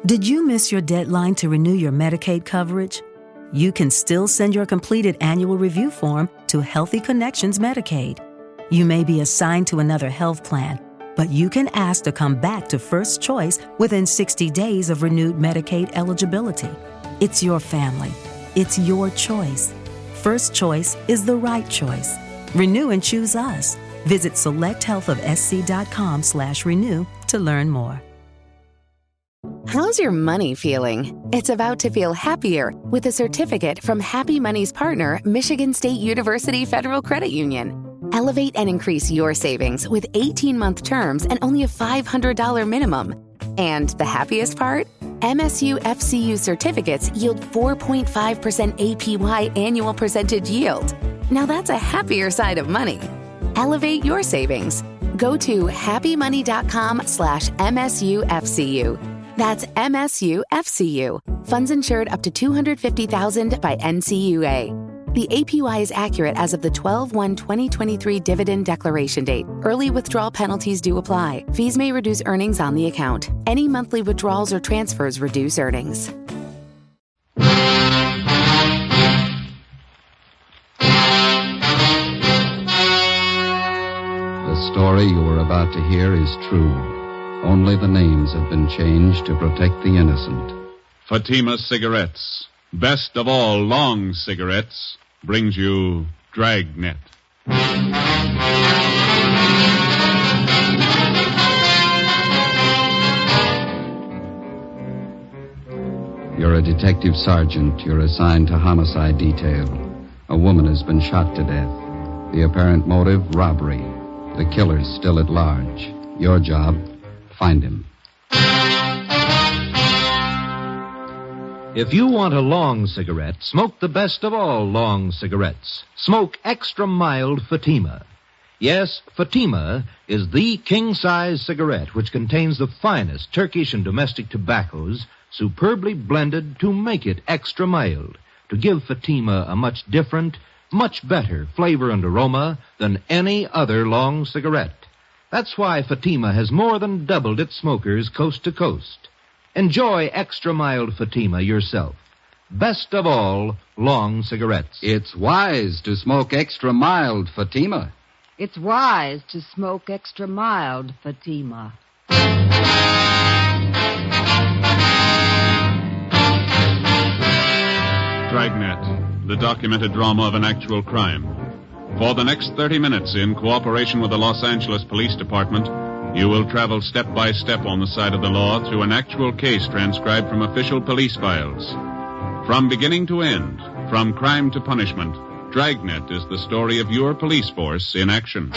Did you miss your deadline to renew your Medicaid coverage? You can still send your completed annual review form to Healthy Connections Medicaid. You may be assigned to another health plan, but you can ask to come back to First Choice within 60 days of renewed Medicaid eligibility. It's your family. It's your choice. First Choice is the right choice. Renew and choose us. Visit selecthealthofsc.com/renew to learn more. How's your money feeling? It's about to feel happier with a certificate from Happy Money's partner, Michigan State University Federal Credit Union. Elevate and increase your savings with 18-month terms and only a $500 minimum. And the happiest part? MSU FCU certificates yield 4.5% APY annual percentage yield. Now that's a happier side of money. Elevate your savings. Go to happymoney.com/MSUFCU. That's MSUFCU. Funds insured up to $250,000 by NCUA. The APY is accurate as of the 12/1/2023 dividend declaration date. Early withdrawal penalties do apply. Fees may reduce earnings on the account. Any monthly withdrawals or transfers reduce earnings. The story you are about to hear is true. Only the names have been changed to protect the innocent. Fatima Cigarettes, best of all long cigarettes, brings you Dragnet. You're a detective sergeant. You're assigned to homicide detail. A woman has been shot to death. The apparent motive, robbery. The killer's still at large. Your job, find him. If you want a long cigarette, smoke the best of all long cigarettes. Smoke extra mild Fatima. Yes, Fatima is the king-size cigarette which contains the finest Turkish and domestic tobaccos superbly blended to make it extra mild, to give Fatima a much different, much better flavor and aroma than any other long cigarette. That's why Fatima has more than doubled its smokers coast to coast. Enjoy extra mild Fatima yourself. Best of all, long cigarettes. It's wise to smoke extra mild Fatima. It's wise to smoke extra mild Fatima. Dragnet, the documented drama of an actual crime. For the next 30 minutes, in cooperation with the Los Angeles Police Department, you will travel step by step on the side of the law through an actual case transcribed from official police files. From beginning to end, from crime to punishment, Dragnet is the story of your police force in action.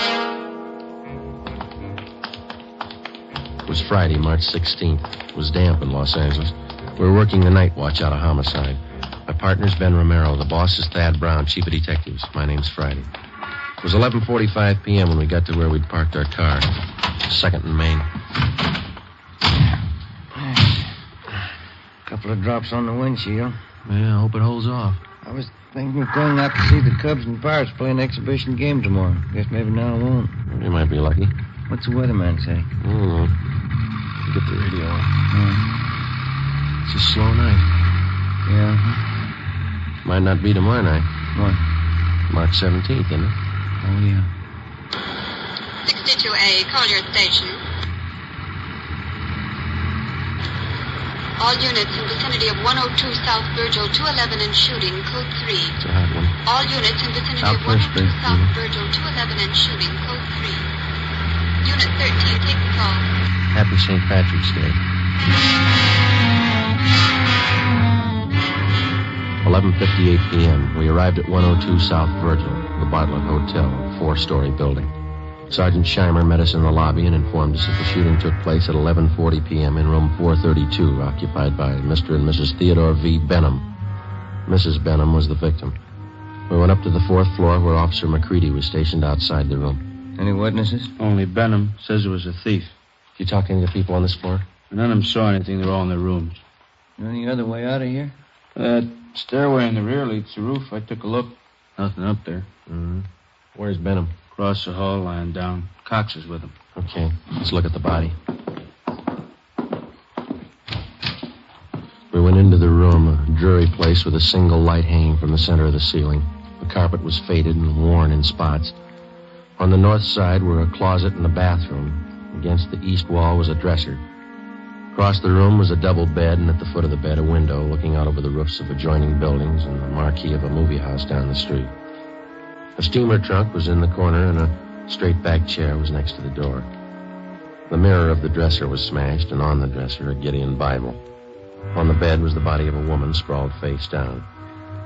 It was Friday, March 16th. It was damp in Los Angeles. We were working the night watch out of homicide. My partner's Ben Romero. The boss is Thad Brown, chief of detectives. My name's Friday. It was 11:45 p.m. when we got to where we'd parked our car. 2nd and Main. Couple of drops on the windshield. Yeah, I hope it holds off. I was thinking of going out to see the Cubs and Pirates play an exhibition game tomorrow. Guess maybe now I won't. You might be lucky. What's the weatherman say? I don't know. Get the radio on. It's a slow night. Yeah. Might not be tomorrow night. What? March 17th, isn't it? Oh, yeah. 62A, Collier Station. All units in vicinity of 102 South Virgil, 211 and shooting, code 3. It's a hot one. All units in vicinity Out of first, 102 please. South Virgil, 211 and shooting, code 3. Unit 13, take the call. Happy St. Patrick's Day. 11:58 p.m. We arrived at 102 South Virgil, the Bartlett Hotel, a 4-story building. Sergeant Scheimer met us in the lobby and informed us that the shooting took place at 11:40 p.m. in room 432, occupied by Mr. and Mrs. Theodore V. Benham. Mrs. Benham was the victim. We went up to the 4th floor where Officer McCready was stationed outside the room. Any witnesses? Only Benham says it was a thief. Did you talk to any of the people on this floor? None of them saw anything. They're all in their rooms. Any other way out of here? That stairway in the rear leads to the roof. I took a look. Nothing up there. Mm-hmm. Where's Benham? Across the hall, lying down. Cox is with him. Okay, let's look at the body. went into the room, a dreary place with a single light hanging from the center of the ceiling. The carpet was faded and worn in spots. On the north side were a closet and a bathroom. Against the east wall was a dresser. Across the room was a double bed, and at the foot of the bed a window looking out over the roofs of adjoining buildings and the marquee of a movie house down the street. A steamer trunk was in the corner, and a straight-back chair was next to the door. The mirror of the dresser was smashed, and on the dresser a Gideon Bible. On the bed was the body of a woman sprawled face down.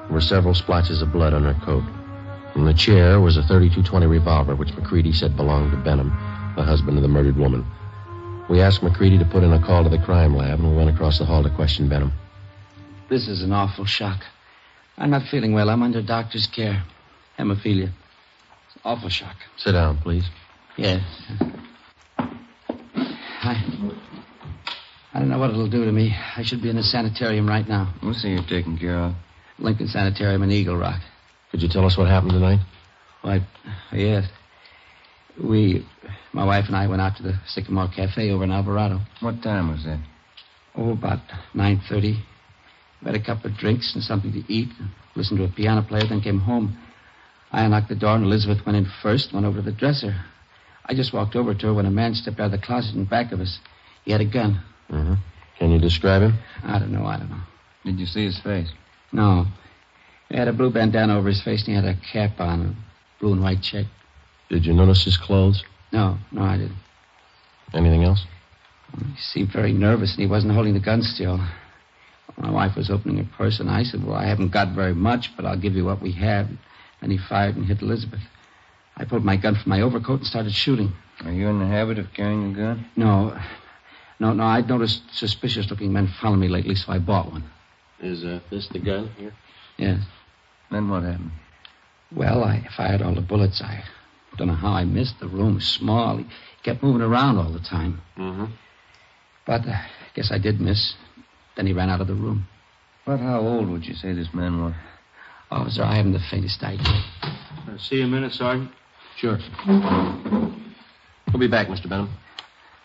There were several splotches of blood on her coat. In the chair was a .32-20 revolver, which McCready said belonged to Benham, the husband of the murdered woman. We asked McCready to put in a call to the crime lab, and we went across the hall to question Benham. This is an awful shock. I'm not feeling well. I'm under doctor's care. Hemophilia. It's an awful shock. Sit down, please. Yes. I don't know what it'll do to me. I should be in a sanitarium right now. We'll see you're taken care of. Lincoln Sanitarium in Eagle Rock. Could you tell us what happened tonight? Why, yes. My wife and I went out to the Sycamore Cafe over in Alvarado. What time was that? Oh, about 9:30. We had a couple of drinks and something to eat. Listened to a piano player, then came home. I unlocked the door, and Elizabeth went in first, went over to the dresser. I just walked over to her when a man stepped out of the closet in back of us. He had a gun. Mm-hmm. Can you describe him? I don't know. Did you see his face? No. He had a blue bandana over his face, and he had a cap on, a blue and white check. Did you notice his clothes? No, I didn't. Anything else? He seemed very nervous, and he wasn't holding the gun still. My wife was opening her purse, and I said, well, I haven't got very much, but I'll give you what we have. And he fired and hit Elizabeth. I pulled my gun from my overcoat and started shooting. Are you in the habit of carrying a gun? No, I'd noticed suspicious-looking men following me lately, so I bought one. Is this the gun here? Yes. Then what happened? Well, I fired all the bullets. I don't know how I missed. The room was small. He kept moving around all the time. Mm-hmm. But I guess I did miss. Then he ran out of the room. About how old would you say this man was? Oh, sir, I haven't the faintest idea. See you a minute, Sergeant? Sure. We'll be back, Mr. Benham.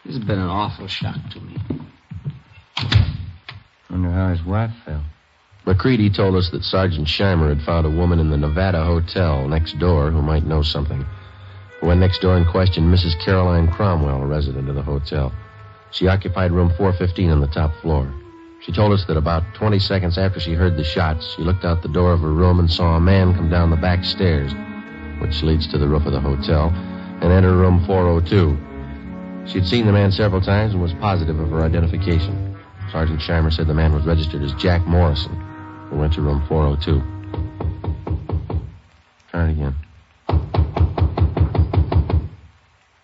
This has been an awful shock to me. Wonder how his wife felt. McCready told us that Sergeant Scheimer had found a woman in the Nevada Hotel next door who might know something. We went next door and questioned Mrs. Caroline Cromwell, a resident of the hotel. She occupied room 415 on the top floor. She told us that about 20 seconds after she heard the shots, she looked out the door of her room and saw a man come down the back stairs, which leads to the roof of the hotel, and enter room 402. She'd seen the man several times and was positive of her identification. Sergeant Scheimer said the man was registered as Jack Morrison. We went to room 402. Try it again.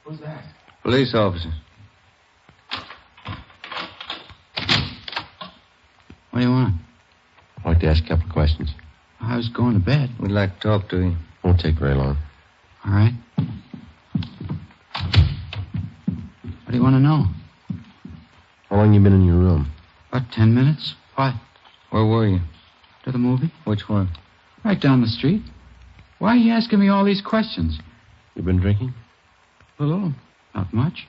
Who's that? Police officers. What do you want? I'd like to ask a couple of questions. I was going to bed. We'd like to talk to you. Won't take very long. All right. What do you want to know? How long you been in your room? About 10 minutes. Why? Where were you? To the movie. Which one? Right down the street. Why are you asking me all these questions? You been drinking? A little. Not much.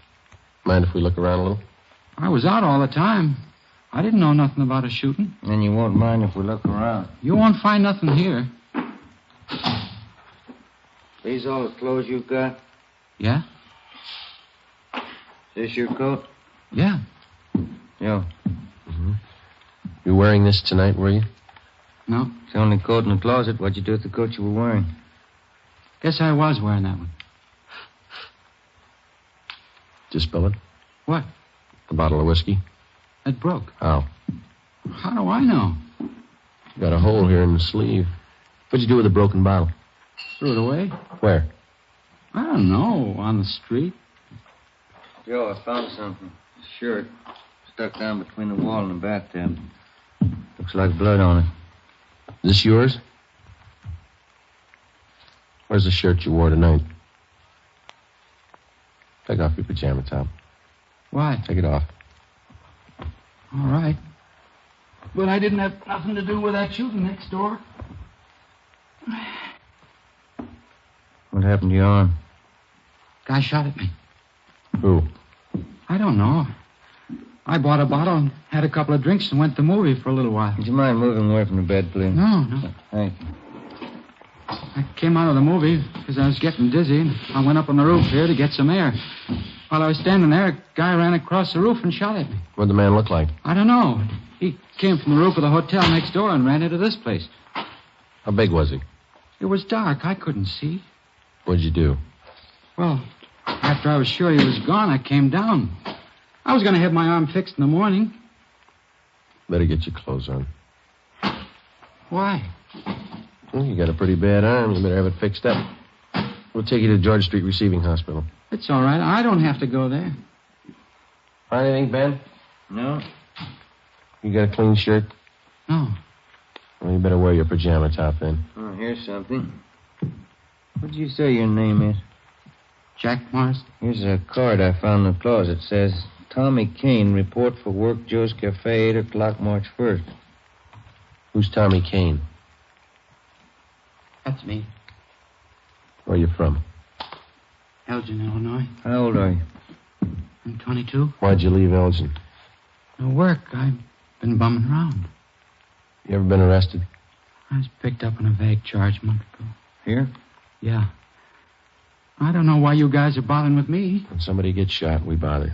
Mind if we look around a little? I was out all the time. I didn't know nothing about a shooting. And you won't mind if we look around. You won't find nothing here. These all the clothes you got? Yeah? This your coat? Yeah. Yeah. Mm-hmm. You wearing this tonight, were you? No. It's the only coat in the closet. What'd you do with the coat you were wearing? Guess I was wearing that one. Did you spill it? What? The bottle of whiskey? It broke. How? How do I know? Got a hole here in the sleeve. What'd you do with the broken bottle? Threw it away. Where? I don't know. On the street. Joe, I found something. A shirt. Stuck down between the wall and the bathtub. Looks like blood on it. Is this yours? Where's the shirt you wore tonight? Take off your pajama top. Why? Take it off. All right. But I didn't have nothing to do with that shooting next door. What happened to your arm? Guy shot at me. Who? I don't know. I bought a bottle and had a couple of drinks and went to the movie for a little while. Would you mind moving away from the bed, please? No. Thank you. I came out of the movie because I was getting dizzy, and I went up on the roof here to get some air. While I was standing there, a guy ran across the roof and shot at me. What'd the man look like? I don't know. He came from the roof of the hotel next door and ran into this place. How big was he? It was dark. I couldn't see. What'd you do? Well, after I was sure he was gone, I came down. I was going to have my arm fixed in the morning. Better get your clothes on. Why? Well, you got a pretty bad arm. You better have it fixed up. We'll take you to George Street Receiving Hospital. It's all right. I don't have to go there. Find anything, Ben? No. You got a clean shirt? No. Well, you better wear your pajama top then. Oh, here's something. What did you say your name is? Jack Morris. Here's a card I found in the closet. It says, Tommy Kane, report for work, Joe's Cafe, 8 o'clock, March 1st. Who's Tommy Kane? That's me. Where you from? Elgin, Illinois. How old are you? I'm 22. Why'd you leave Elgin? No work. I've been bumming around. You ever been arrested? I was picked up on a vague charge a month ago. Here? Yeah. I don't know why you guys are bothering with me. When somebody gets shot, we bother.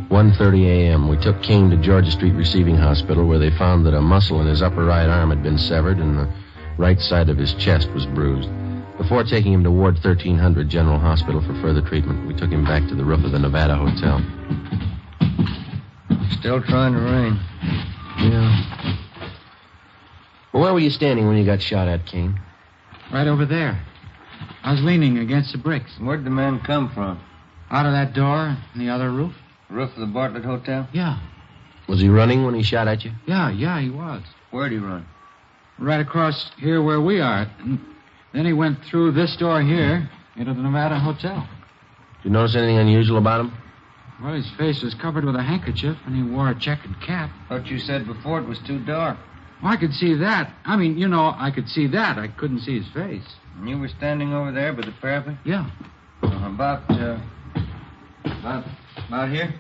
1:30 a.m. We took Kane to Georgia Street Receiving Hospital, where they found that a muscle in his upper right arm had been severed and the right side of his chest was bruised. Before taking him to Ward 1300 General Hospital for further treatment, we took him back to the roof of the Nevada Hotel. Still trying to rain. Yeah. Well, where were you standing when you got shot at, Kane? Right over there. I was leaning against the bricks. Where'd the man come from? Out of that door in the other roof. Roof of the Bartlett Hotel? Yeah. Was he running when he shot at you? Yeah, he was. Where'd he run? Right across here where we are. And then he went through this door here into the Nevada Hotel. Did you notice anything unusual about him? Well, his face was covered with a handkerchief, and he wore a checkered cap. Thought you said before it was too dark. Well, I could see that. I mean, I could see that. I couldn't see his face. And you were standing over there by the parapet? Yeah. About here?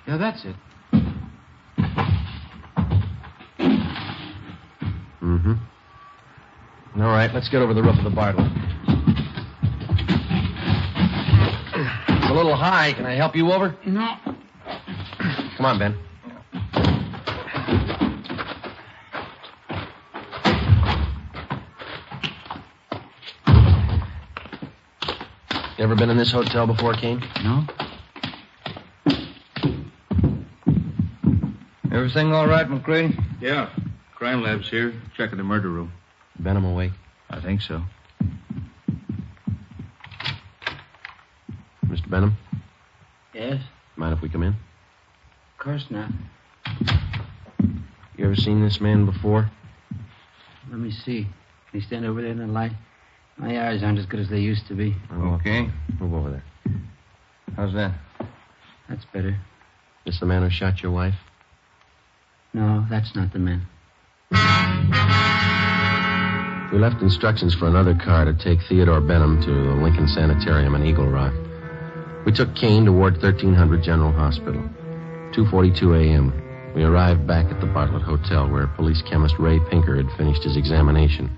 Yeah, that's it. Mm-hmm. All right, let's get over the roof of the Bartlett. It's a little high. Can I help you over? No. Come on, Ben. You ever been in this hotel before, Kane? No. Everything all right, McCready? Yeah. Crime lab's here. Checking the murder room. Benham awake? I think so. Mr. Benham? Yes? Mind if we come in? Of course not. You ever seen this man before? Let me see. Can you stand over there in the light? My eyes aren't as good as they used to be. Okay. Move over there. How's that? That's better. This the man who shot your wife? No, that's not the man. We left instructions for another car to take Theodore Benham to the Lincoln Sanitarium in Eagle Rock. We took Kane to Ward 1300 General Hospital. 2:42 a.m. We arrived back at the Bartlett Hotel, where police chemist Ray Pinker had finished his examination.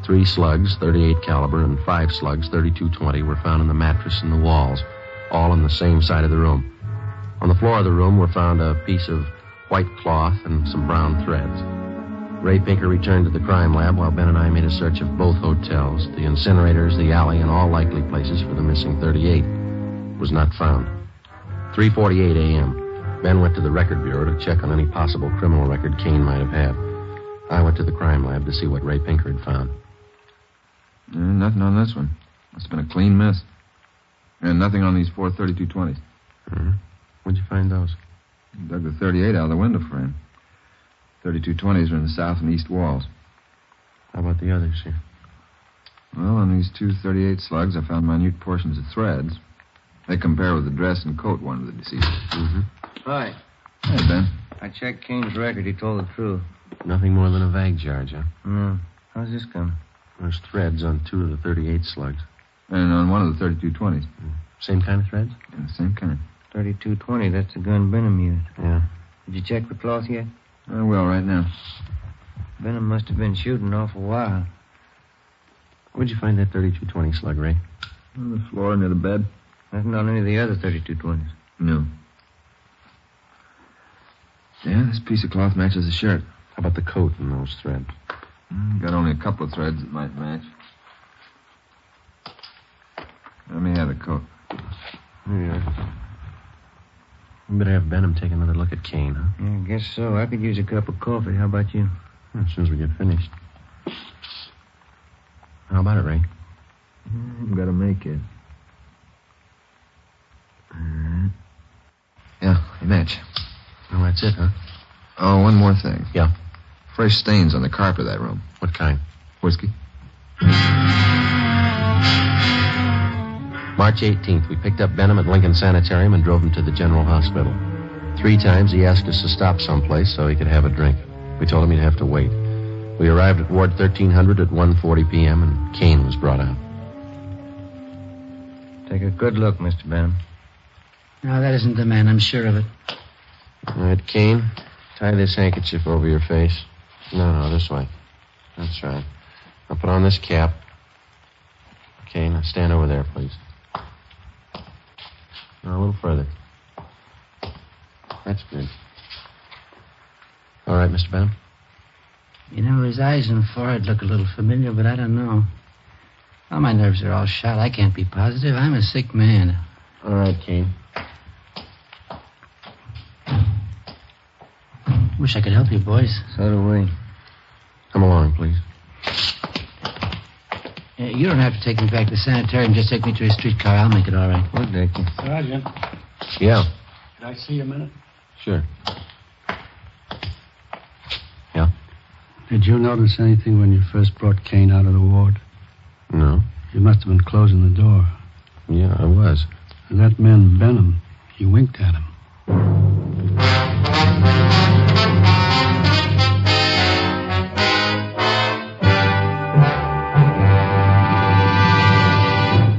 3 slugs, 38 caliber, and 5 slugs, 32-20, were found in the mattress and the walls, all on the same side of the room. On the floor of the room were found a piece of white cloth and some brown threads. Ray Pinker returned to the crime lab while Ben and I made a search of both hotels, the incinerators, the alley, and all likely places for the missing 38. It was not found. 3:48 a.m. Ben went to the record bureau to check on any possible criminal record Kane might have had. I went to the crime lab to see what Ray Pinker had found. Nothing on this one. Must have been a clean miss. And nothing on these 4 32-20s. Mm-hmm. Where'd you find those? Dug the 38 out of the window frame. 32-20s are in the south and east walls. How about the others here? Well, on these 2 38 slugs, I found minute portions of threads. They compare with the dress and coat worn of the deceased. Mm-hmm. Hi. Hey, Ben. I checked Kane's record. He told the truth. Nothing more than a vague charge, huh? No. How's this come? There's threads on 2 of the 38 slugs. And on one of the 32-20s. Same kind of threads? Yeah, same kind. 3220, that's the gun Benham used. Yeah. Did you check the cloth yet? I will right now. Benham must have been shooting an awful while. Where'd you find that 3220 slug, Ray? On the floor near the bed. Nothing on any of the other 3220s. No. Yeah, this piece of cloth matches the shirt. How about the coat and those threads? Got only a couple of threads that might match. Let me have the coat. Here you are. We better have Benham take another look at Kane, huh? Yeah, I guess so. I could use a cup of coffee. How about you? As soon as we get finished. How about it, Ray? I've got to make it. All right. Yeah, they match. Oh, that's it, huh? Oh, one more thing. Yeah? Fresh stains on the carpet of that room. What kind? Whiskey? March 18th, we picked up Benham at Lincoln Sanitarium and drove him to the General Hospital. 3 times he asked us to stop someplace so he could have a drink. We told him he'd have to wait. We arrived at Ward 1300 at 1:40 p.m., and Kane was brought out. Take a good look, Mr. Benham. No, that isn't the man. I'm sure of it. All right, Kane, tie this handkerchief over your face. No, this way. That's right. Now put on this cap. Okay, now stand over there, please. Now, a little further. That's good. All right, Mr. Benham? You know, his eyes and forehead look a little familiar, but I don't know. Well, my nerves are all shot. I can't be positive. I'm a sick man. All right, Kane. Wish I could help you, boys. So do we. Come along, please. You don't have to take me back to the sanitarium. Just take me to a streetcar. I'll make it all right. We'll take you. Sergeant, Yeah, could I see you a minute? sure. Yeah? Did you notice anything when you first brought Kane out of the ward? No. You must have been closing the door. Yeah, I was. And that man, Benham, he winked at him.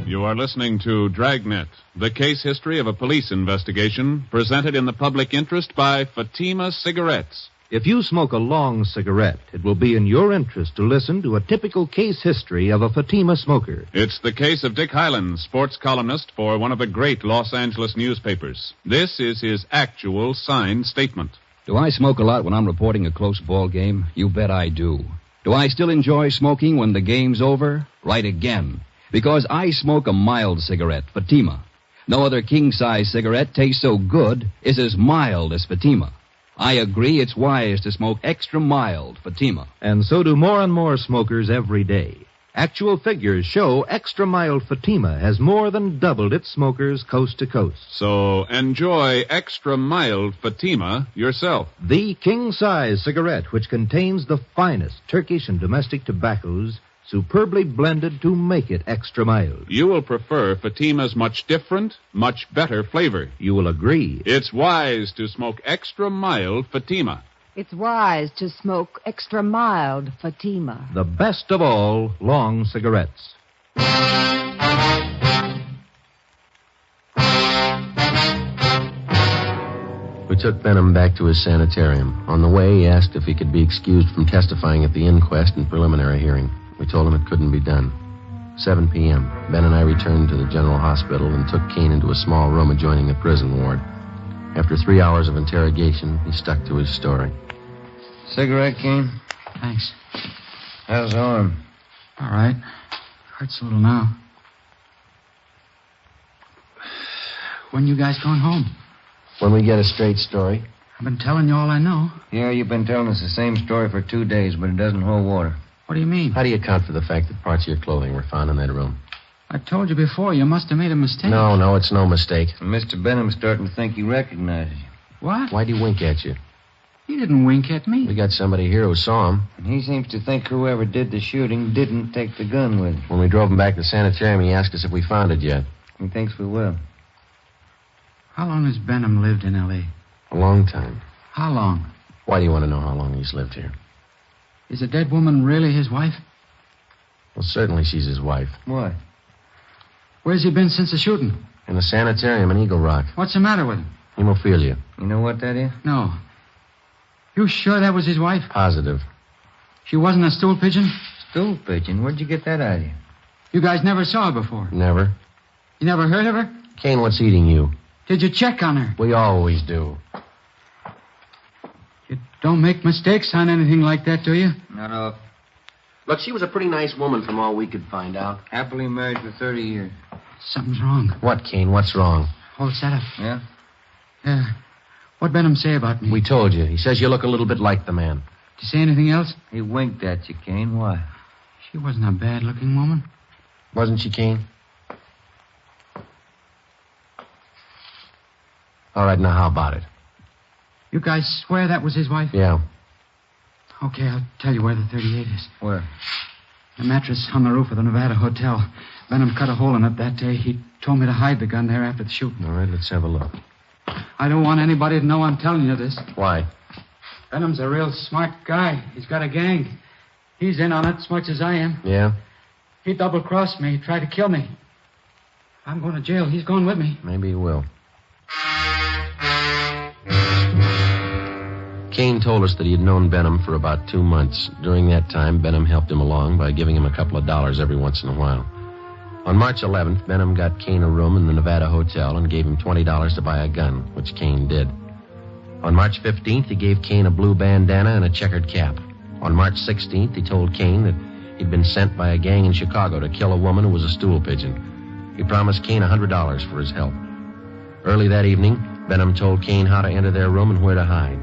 You are listening to Dragnet, the case history of a police investigation presented in the public interest by Fatima Cigarettes. If you smoke a long cigarette, it will be in your interest to listen to a typical case history of a Fatima smoker. It's the case of Dick Hyland, sports columnist for one of the great Los Angeles newspapers. This is his actual signed statement. Do I smoke a lot when I'm reporting a close ball game? You bet I do. Do I still enjoy smoking when the game's over? Right again. Because I smoke a mild cigarette, Fatima. No other king-size cigarette tastes so good, is as mild as Fatima. I agree it's wise to smoke extra mild Fatima. And so do more and more smokers every day. Actual figures show extra mild Fatima has more than doubled its smokers coast to coast. So enjoy extra mild Fatima yourself. The king-size cigarette, which contains the finest Turkish and domestic tobaccos, superbly blended to make it extra mild. You will prefer Fatima's much different, much better flavor. You will agree. It's wise to smoke extra mild Fatima. It's wise to smoke extra mild Fatima. The best of all long cigarettes. We took Benham back to his sanitarium. On the way, he asked if he could be excused from testifying at the inquest and preliminary hearing. We told him it couldn't be done. 7 p.m. Ben and I returned to the General Hospital and took Kane into a small room adjoining the prison ward. After 3 hours of interrogation, he stuck to his story. Cigarette, Kane? Thanks. How's the arm? All right. Hurts a little now. When you guys going home? When we get a straight story. I've been telling you all I know. Yeah, you've been telling us the same story for 2 days, but it doesn't hold water. What do you mean? How do you account for the fact that parts of your clothing were found in that room? I told you before, you must have made a mistake. No, it's no mistake. And Mr. Benham's starting to think he recognizes you. What? Why'd he wink at you? He didn't wink at me. We got somebody here who saw him. And he seems to think whoever did the shooting didn't take the gun with him. When we drove him back to the sanitarium, he asked us if we found it yet. He thinks we will. How long has Benham lived in L.A.? A long time. How long? Why do you want to know how long he's lived here? Is the dead woman really his wife? Well, certainly she's his wife. Why? Where's he been since the shooting? In the sanitarium in Eagle Rock. What's the matter with him? Hemophilia. You know what that is? No. You sure that was his wife? Positive. She wasn't a stool pigeon? Stool pigeon? Where'd you get that idea? You guys never saw her before? Never. You never heard of her? Kane, what's eating you? Did you check on her? We always do. You don't make mistakes on anything like that, do you? Not off. Look, she was a pretty nice woman from all we could find out. Happily married for 30 years. Something's wrong. What, Kane? What's wrong? Hold that up. Yeah? Yeah. What'd Benham say about me? We told you. He says you look a little bit like the man. Did you say anything else? He winked at you, Kane. Why? She wasn't a bad-looking woman. Wasn't she, Kane? All right, now how about it? You guys swear that was his wife? Yeah. Okay, I'll tell you where the 38 is. Where? The mattress on the roof of the Nevada Hotel. Benham cut a hole in it that day. He told me to hide the gun there after the shooting. All right, let's have a look. I don't want anybody to know I'm telling you this. Why? Benham's a real smart guy. He's got a gang. He's in on it as much as I am. Yeah? He double-crossed me. He tried to kill me. I'm going to jail. He's going with me. Maybe he will. Kane told us that he had known Benham for about 2 months. During that time, Benham helped him along by giving him a couple of dollars every once in a while. On March 11th, Benham got Kane a room in the Nevada Hotel and gave him $20 to buy a gun, which Kane did. On March 15th, he gave Kane a blue bandana and a checkered cap. On March 16th, he told Kane that he'd been sent by a gang in Chicago to kill a woman who was a stool pigeon. He promised Kane $100 for his help. Early that evening, Benham told Kane how to enter their room and where to hide.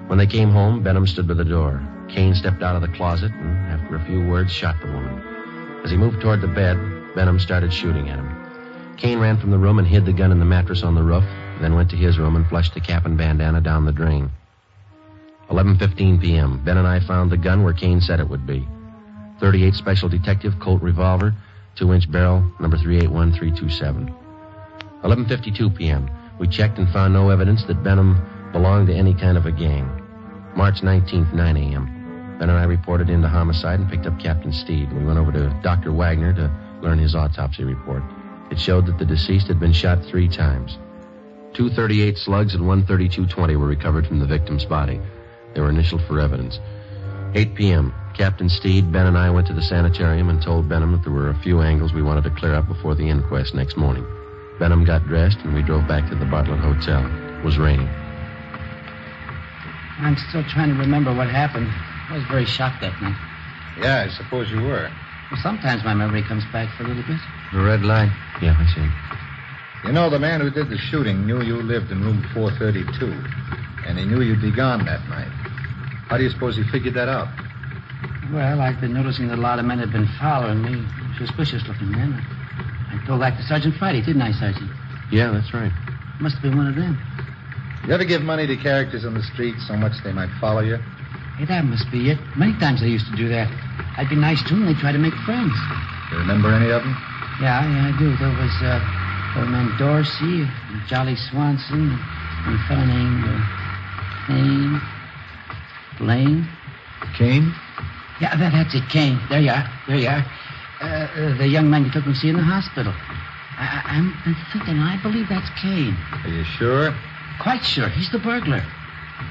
When they came home, Benham stood by the door. Kane stepped out of the closet and, after a few words, shot the woman. As he moved toward the bed, Benham started shooting at him. Kane ran from the room and hid the gun in the mattress on the roof, then went to his room and flushed the cap and bandana down the drain. 11:15 p.m., Ben and I found the gun where Kane said it would be. 38 Special Detective Colt revolver, 2-inch barrel, number 381327. 11:52 p.m., we checked and found no evidence that Benham belonged to any kind of a gang. March 19th, 9 a.m. Ben and I reported into homicide and picked up Captain Steed. We went over to Dr. Wagner to learn his autopsy report. It showed that the deceased had been shot 3 times. 2 .38 slugs and 1 .32-20 were recovered from the victim's body. They were initialed for evidence. 8 p.m., Captain Steed, Ben, and I went to the sanitarium and told Benham that there were a few angles we wanted to clear up before the inquest next morning. Benham got dressed, and we drove back to the Bartlett Hotel. It was raining. I'm still trying to remember what happened. I was very shocked that night. Yeah, I suppose you were. Well, sometimes my memory comes back for a little bit. The red light? Yeah, I see. You know, the man who did the shooting knew you lived in room 432, and he knew you'd be gone that night. How do you suppose he figured that out? Well, I've been noticing that a lot of men had been following me. Suspicious-looking men. I told that to Sergeant Friday, didn't I, Sergeant? Yeah, that's right. Must have been one of them. You ever give money to characters on the street so much they might follow you? Hey, that must be it. Many times I used to do that. I'd be nice to them, they'd try to make friends. You remember any of them? Yeah, I do. There was old man Dorsey, and Jolly Swanson, and a fellow named Blaine. Kane? Yeah, that's it, Kane. There you are. The young man you took me to see in the hospital. I'm thinking, I believe that's Kane. Are you sure? Quite sure. He's the burglar.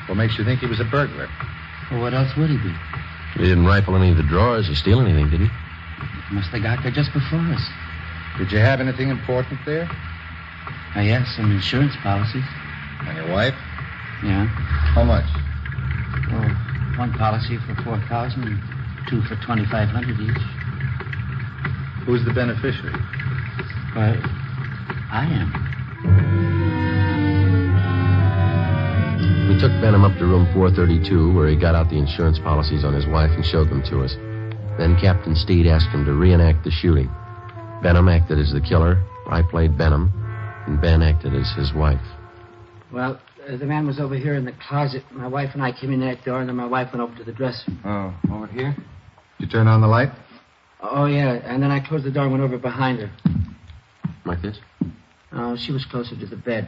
What makes you think he was a burglar? Well, what else would he be? He didn't rifle any of the drawers or steal anything, did he? Must have got there just before us. Did you have anything important there? Yes, some insurance policies. And your wife? Yeah. How much? Oh, one policy for $4,000 and 2 for $2,500 each. Who's the beneficiary? Well, I am. We took Benham up to room 432, where he got out the insurance policies on his wife and showed them to us. Then Captain Steed asked him to reenact the shooting. Benham acted as the killer, I played Benham, and Ben acted as his wife. Well, the man was over here in the closet. My wife and I came in that door, and then my wife went over to the dresser. Oh, over here? Did you turn on the light? Oh, yeah, and then I closed the door and went over behind her. Like this? Oh, she was closer to the bed.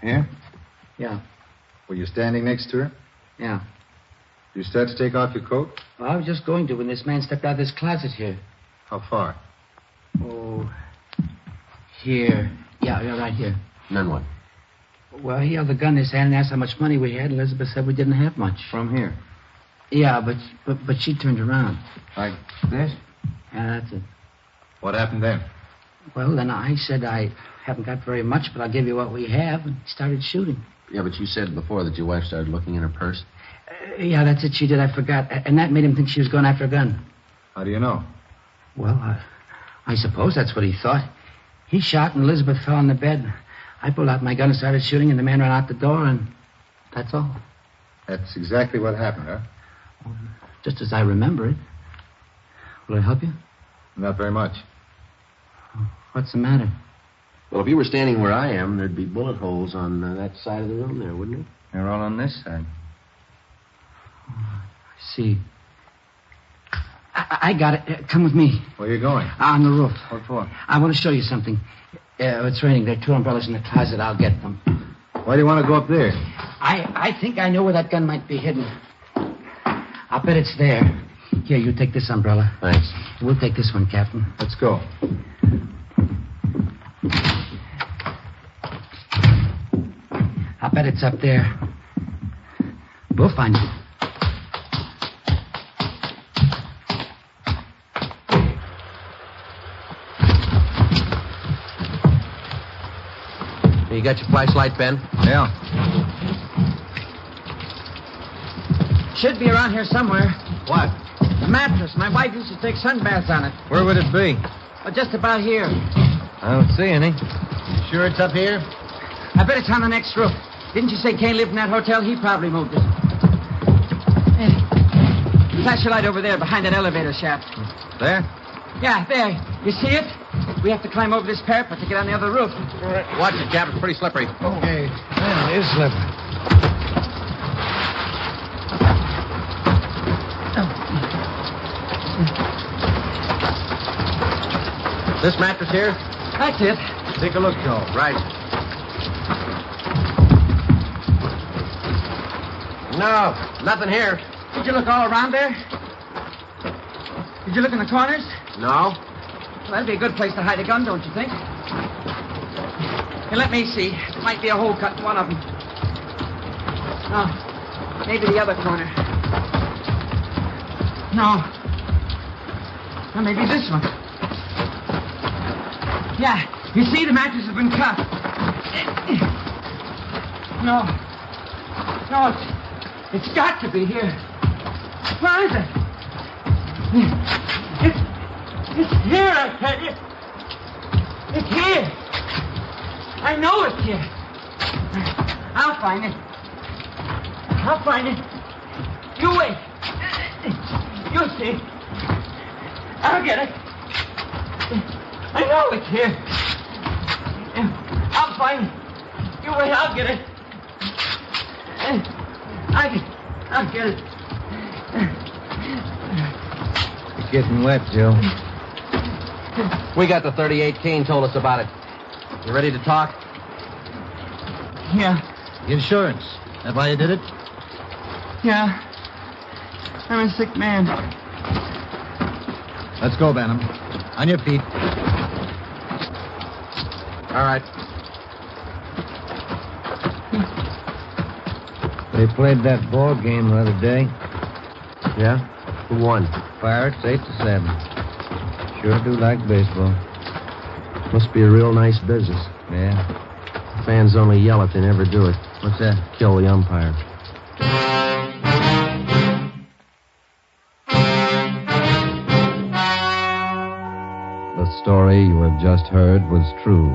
Here? Yeah. Were you standing next to her? Yeah. You start to take off your coat? Well, I was just going to when this man stepped out of this closet here. How far? Oh, here. Yeah, right here. And then what? Well, he held the gun in his hand and asked how much money we had. Elizabeth said we didn't have much. From here. Yeah, but she turned around. Like this? Yeah, that's it. What happened then? Well, then I said I haven't got very much, but I'll give you what we have, and he started shooting. Yeah, but you said before that your wife started looking in her purse. Yeah, that's it. She did. I forgot. And that made him think she was going after a gun. How do you know? Well, I suppose that's what he thought. He shot, and Elizabeth fell on the bed. I pulled out my gun and started shooting, and the man ran out the door, and that's all. That's exactly what happened, huh? Just as I remember it. Will I help you? Not very much. What's the matter? Well, if you were standing where I am, there'd be bullet holes on that side of the room there, wouldn't it? They're all on this side. I see. I got it. Come with me. Where are you going? On the roof. What for? I want to show you something. It's raining. There are 2 umbrellas in the closet. I'll get them. Why do you want to go up there? I think I know where that gun might be hidden. I'll bet it's there. Here, you take this umbrella. Thanks. We'll take this one, Captain. Let's go. I'll bet it's up there. We'll find it. You got your flashlight, Ben? Yeah. Should be around here somewhere. What? A mattress. My wife used to take sunbaths on it. Where would it be? Well, just about here. I don't see any. You sure it's up here? I bet it's on the next roof. Didn't you say Kane lived in that hotel? He probably moved it. Hey, flash your light over there behind that elevator shaft. There? Yeah, there. You see it? We have to climb over this parapet to get on the other roof. Watch it, Cap. It's pretty slippery. Okay. Yeah, it is slippery. This mattress here? That's it. Take a look, Joe. Right. No, nothing here. Did you look all around there? Did you look in the corners? No. Well, that'd be a good place to hide a gun, don't you think? Here, let me see. There might be a hole cut in one of them. No. Maybe the other corner. No. Or maybe this one. Yeah. You see, the mattress has been cut. No. No, it's got to be here. Where is it? It's here, I tell you. It's here. I know it's here. I'll find it. I'll find it. You wait. You'll see. I'll get it. I know it's here. I'll find it. You wait, I'll get it. I'll get it. It's getting wet, Joe. We got the 38. Kane told us about it. You ready to talk? Yeah. Insurance. That why you did it? Yeah. I'm a sick man. Let's go, Benham. On your feet. All right. They played that ball game the other day. Yeah? Who won? Pirates 8-7. Sure do like baseball. Must be a real nice business. Yeah. Fans only yell if they never do it. What's that? Kill the umpire. The story you have just heard was true.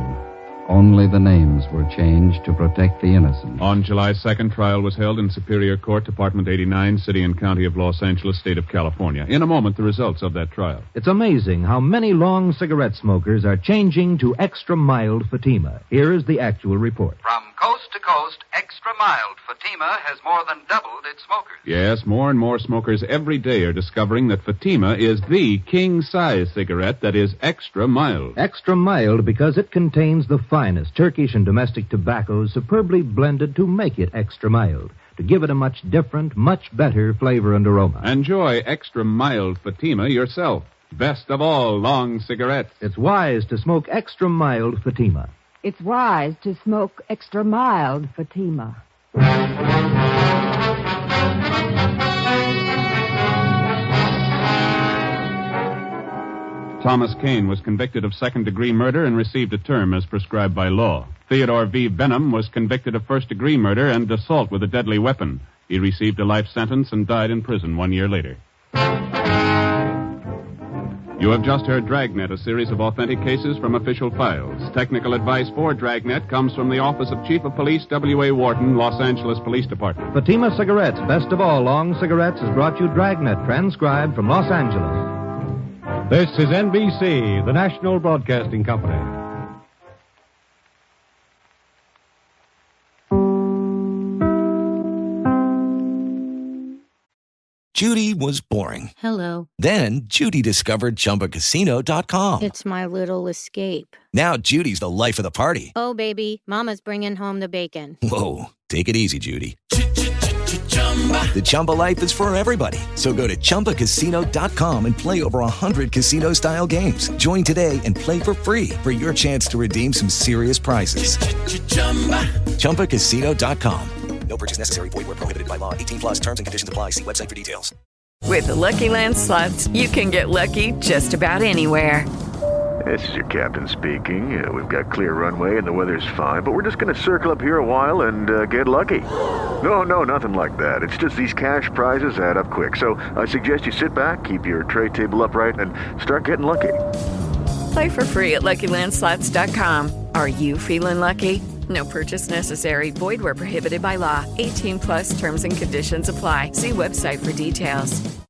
Only the names were changed to protect the innocent. On July 2nd, trial was held in Superior Court, Department 89, City and County of Los Angeles, State of California. In a moment, the results of that trial. It's amazing how many long cigarette smokers are changing to extra mild Fatima. Here is the actual report. From coast to coast, extra mild Fatima has more than doubled its smokers. Yes, more and more smokers every day are discovering that Fatima is the king-size cigarette that is extra mild. Extra mild because it contains the finest Turkish and domestic tobaccos superbly blended to make it extra mild, to give it a much different, much better flavor and aroma. Enjoy extra mild Fatima yourself. Best of all long cigarettes. It's wise to smoke extra mild Fatima. It's wise to smoke extra mild Fatima. Thomas Kane was convicted of second-degree murder and received a term as prescribed by law. Theodore V. Benham was convicted of first-degree murder and assault with a deadly weapon. He received a life sentence and died in prison 1 year later. You have just heard Dragnet, a series of authentic cases from official files. Technical advice for Dragnet comes from the Office of Chief of Police W.A. Wharton, Los Angeles Police Department. Fatima Cigarettes, best of all long cigarettes, has brought you Dragnet, transcribed from Los Angeles. This is NBC, the national broadcasting company. Judy was boring. Hello. Then Judy discovered ChumbaCasino.com. It's my little escape. Now Judy's the life of the party. Oh, baby, mama's bringing home the bacon. Whoa, take it easy, Judy. The Chumba life is for everybody. So go to ChumbaCasino.com and play over 100 casino-style games. Join today and play for free for your chance to redeem some serious prizes. ChumbaCasino.com. No purchase necessary. Void where prohibited by law. 18+ terms and conditions apply. See website for details. With the Lucky Land Slots, you can get lucky just about anywhere. This is your captain speaking. We've got clear runway and the weather's fine, but we're just going to circle up here a while and get lucky. No, nothing like that. It's just these cash prizes add up quick. So I suggest you sit back, keep your tray table upright, and start getting lucky. Play for free at LuckyLandSlots.com. Are you feeling lucky? No purchase necessary. Void where prohibited by law. 18+ terms and conditions apply. See website for details.